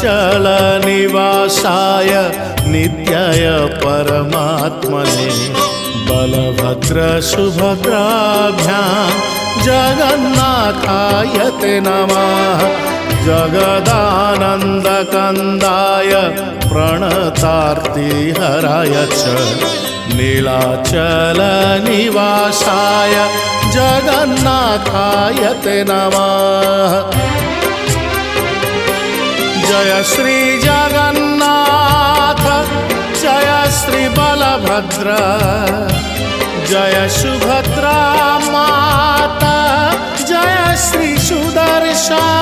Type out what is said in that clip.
नीलाचलनिवासाय नित्याय परमात्मने बलभद्रसुभद्राभ्यां जगन्नाथाय ते नमः। जगदानन्दकन्दाय प्रणतार्तिहराय च नीलाचलनिवासाय जगन्नाथाय ते नमः। जय श्री जगन्नाथ जय श्री बलभद्र जय सुभद्रा माता जय श्री सुदर्शन।